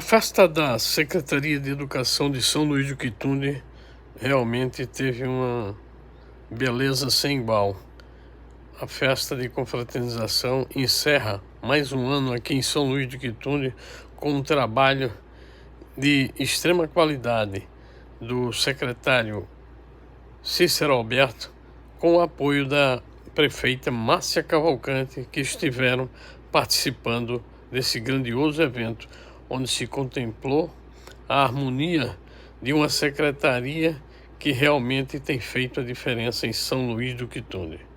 A festa da Secretaria de Educação de São Luís do Quitunde realmente teve uma beleza sem igual. A festa de confraternização encerra mais um ano aqui em São Luís do Quitunde com um trabalho de extrema qualidade do secretário Cícero Alberto, com o apoio da prefeita Márcia Cavalcante, que estiveram participando desse grandioso evento, onde se contemplou a harmonia de uma secretaria que realmente tem feito a diferença em São Luís do Quitunde.